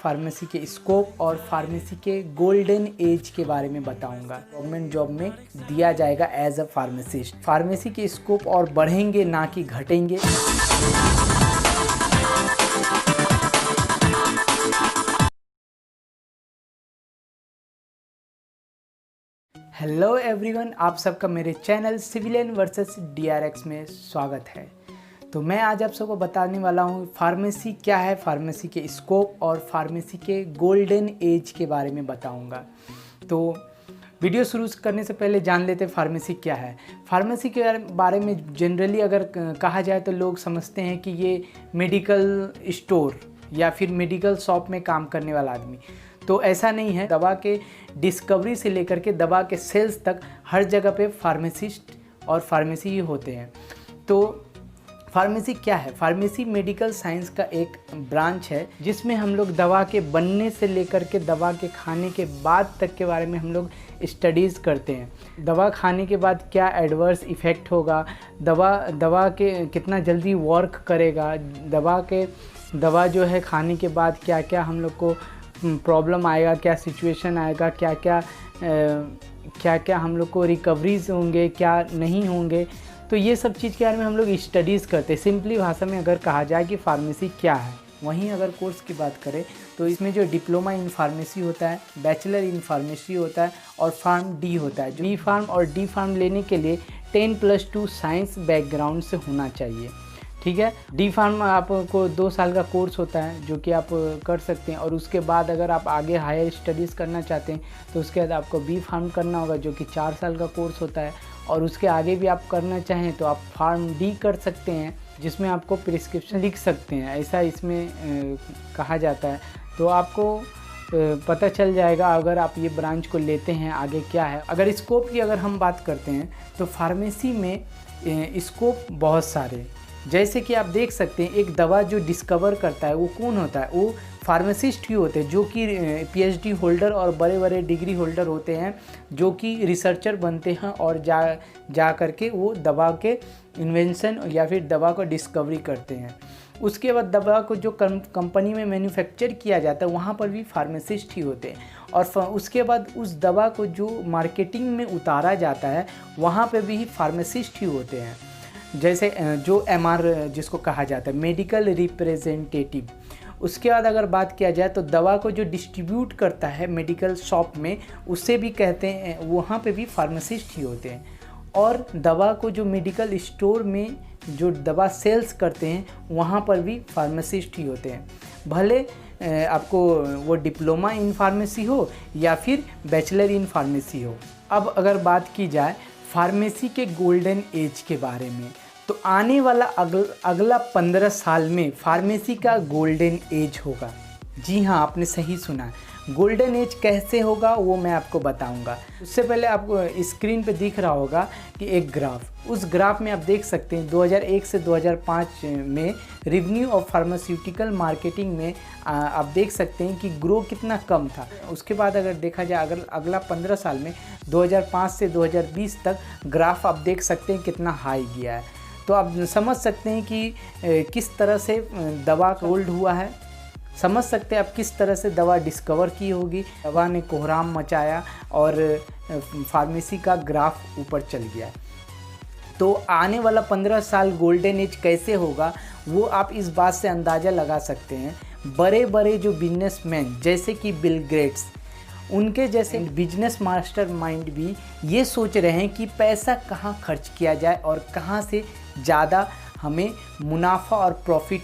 Pharmacy के scope और pharmacy के गोल्डन एज के बारे में बताऊंगा। गवर्नमेंट जॉब में दिया जाएगा एज अ फार्मासिस्ट। फार्मेसी के स्कोप और बढ़ेंगे ना कि घटेंगे। हेलो एवरीवन, आप सबका मेरे चैनल सिविलियन वर्सेस डीआरएक्स में स्वागत है। तो मैं आज आप सबको बताने वाला हूँ फार्मेसी क्या है, फार्मेसी के स्कोप और फार्मेसी के गोल्डन एज के बारे में बताऊँगा। तो वीडियो शुरू करने से पहले जान लेते हैं फार्मेसी क्या है। फार्मेसी के बारे में जनरली अगर कहा जाए तो लोग समझते हैं कि ये मेडिकल स्टोर या फिर मेडिकल शॉप में काम करने वाला आदमी। तो ऐसा नहीं है। दवा के डिस्कवरी से लेकर के दवा के सेल्स तक हर जगह पे फार्मासिस्ट और फार्मेसी ही होते हैं। तो फार्मेसी क्या है? फार्मेसी मेडिकल साइंस का एक ब्रांच है जिसमें हम लोग दवा के बनने से लेकर के दवा के खाने के बाद तक के बारे में हम लोग स्टडीज़ करते हैं। दवा खाने के बाद क्या एडवर्स इफ़ेक्ट होगा, दवा के कितना जल्दी वर्क करेगा, दवा जो है खाने के बाद क्या क्या हम लोग को प्रॉब्लम आएगा, क्या सिचुएशन आएगा, क्या क्या हम लोग को रिकवरीज होंगे, क्या नहीं होंगे। तो ये सब चीज़ के बारे में हम लोग स्टडीज़ करते हैं। सिंपली भाषा में अगर कहा जाए कि फार्मेसी क्या है। वहीं अगर कोर्स की बात करें तो इसमें जो डिप्लोमा इन फार्मेसी होता है, बैचलर इन फार्मेसी होता है और फार्म डी होता है। जो बी फार्म और डी फार्म लेने के लिए 10+2 साइंस बैकग्राउंड से होना चाहिए, ठीक है। डी फार्म आपको 2 साल का कोर्स होता है जो कि आप कर सकते हैं, और उसके बाद अगर आप आगे हायर स्टडीज़ करना चाहते हैं तो उसके बाद आपको बी फार्म करना होगा जो कि 4 साल का कोर्स होता है। और उसके आगे भी आप करना चाहें तो आप फार्म डी कर सकते हैं जिसमें आपको प्रिस्क्रिप्शन लिख सकते हैं, ऐसा इसमें कहा जाता है। तो आपको पता चल जाएगा अगर आप ये ब्रांच को लेते हैं आगे क्या है। अगर स्कोप की अगर हम बात करते हैं तो फार्मेसी में स्कोप बहुत सारे, जैसे कि आप देख सकते हैं एक दवा जो डिस्कवर करता है वो कौन होता है? वो फार्मासिस्ट ही होते हैं जो कि पीएचडी होल्डर और बड़े बड़े डिग्री होल्डर होते हैं जो कि रिसर्चर बनते हैं और जा करके वो दवा के इन्वेंशन या फिर दवा को डिस्कवरी करते हैं। उसके बाद दवा को जो कंपनी में मैन्युफैक्चर किया जाता है वहाँ पर भी फार्मासिस्ट ही होते हैं। और उसके बाद उस दवा को जो मार्केटिंग में उतारा जाता है वहाँ पर भी फार्मासिस्ट ही होते हैं। जैसे जो एमआर जिसको कहा जाता है मेडिकल रिप्रेजेंटेटिव। उसके बाद अगर बात किया जाए तो दवा को जो डिस्ट्रीब्यूट करता है मेडिकल शॉप में उससे भी कहते हैं, वहाँ पे भी फार्मासिस्ट ही होते हैं। और दवा को जो मेडिकल स्टोर में जो दवा सेल्स करते हैं वहाँ पर भी फार्मासिस्ट ही होते हैं। भले आपको वो डिप्लोमा इन फार्मेसी हो या फिर बैचलर इन फार्मेसी हो। अब अगर बात की जाए फार्मेसी के गोल्डन एज के बारे में तो आने वाला अगला 15 साल में फार्मेसी का गोल्डन एज होगा। जी हाँ, आपने सही सुना। गोल्डन एज कैसे होगा वो मैं आपको बताऊंगा। उससे पहले आपको स्क्रीन पे दिख रहा होगा कि एक ग्राफ, उस ग्राफ में आप देख सकते हैं 2001 से 2005 में रेवेन्यू ऑफ फार्मास्यूटिकल मार्केटिंग में आप देख सकते हैं कि ग्रो कितना कम था। उसके बाद अगर देखा जाए अगर अगला 15 साल में 2005 से 2020 तक ग्राफ आप देख सकते हैं कितना हाई गया है। तो आप समझ सकते हैं कि किस तरह से दवा होल्ड हुआ है, समझ सकते हैं आप किस तरह से दवा डिस्कवर की होगी। दवा ने कोहराम मचाया और फार्मेसी का ग्राफ ऊपर चल गया। तो आने वाला 15 साल गोल्डन एज कैसे होगा वो आप इस बात से अंदाज़ा लगा सकते हैं। बड़े बड़े जो बिजनेसमैन जैसे कि बिल गेट्स, उनके जैसे बिजनेस मास्टर माइंड भी ये सोच रहे हैं कि पैसा कहाँ खर्च किया जाए और कहाँ से ज़्यादा हमें मुनाफा और प्रॉफिट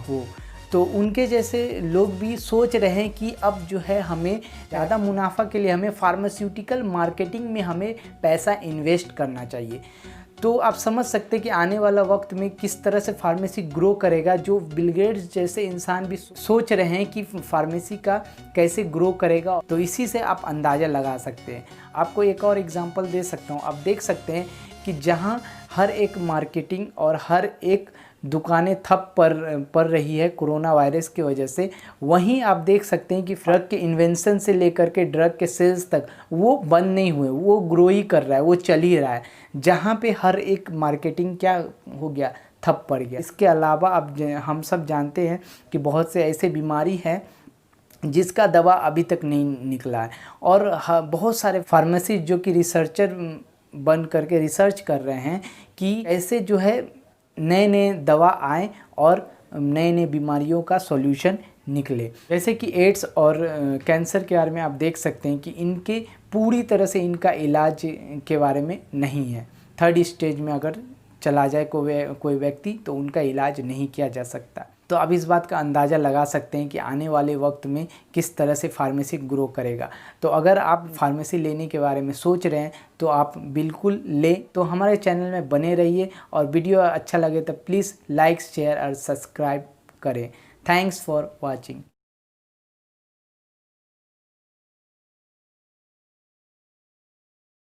हो। तो उनके जैसे लोग भी सोच रहे हैं कि अब जो है हमें ज़्यादा मुनाफा के लिए हमें फार्मास्यूटिकल मार्केटिंग में हमें पैसा इन्वेस्ट करना चाहिए। तो आप समझ सकते हैं कि आने वाला वक्त में किस तरह से फार्मेसी ग्रो करेगा। जो बिल गेट्स जैसे इंसान भी सोच रहे हैं कि फार्मेसी का कैसे ग्रो करेगा। तो इसी से आप अंदाज़ा लगा सकते हैं। आपको एक और एग्जांपल दे सकता हूँ। आप देख सकते हैं कि जहाँ हर एक मार्केटिंग और हर एक दुकानें ठप पड़ रही है कोरोना वायरस की वजह से, वहीं आप देख सकते हैं कि ड्रग के इन्वेंशन से लेकर के ड्रग के सेल्स तक वो बंद नहीं हुए, वो ग्रो ही कर रहा है, वो चल ही रहा है। जहाँ पे हर एक मार्केटिंग क्या हो गया, ठप पड़ गया। इसके अलावा अब हम सब जानते हैं कि बहुत से ऐसे बीमारी है जिसका दवा अभी तक नहीं निकला है। और बहुत सारे फार्मेसिस्ट जो कि रिसर्चर बन करके रिसर्च कर रहे हैं कि ऐसे जो है नए नए दवा आए और नए नए बीमारियों का सॉल्यूशन निकले। जैसे कि एड्स और कैंसर के बारे में आप देख सकते हैं कि इनके पूरी तरह से इनका इलाज के बारे में नहीं है। 3rd स्टेज में अगर चला जाए कोई व्यक्ति तो उनका इलाज नहीं किया जा सकता। तो आप इस बात का अंदाज़ा लगा सकते हैं कि आने वाले वक्त में किस तरह से फार्मेसी ग्रो करेगा। तो अगर आप फार्मेसी लेने के बारे में सोच रहे हैं तो आप बिल्कुल लें। तो हमारे चैनल में बने रहिए और वीडियो अच्छा लगे तो प्लीज़ लाइक शेयर और सब्सक्राइब करें। Thanks for watching.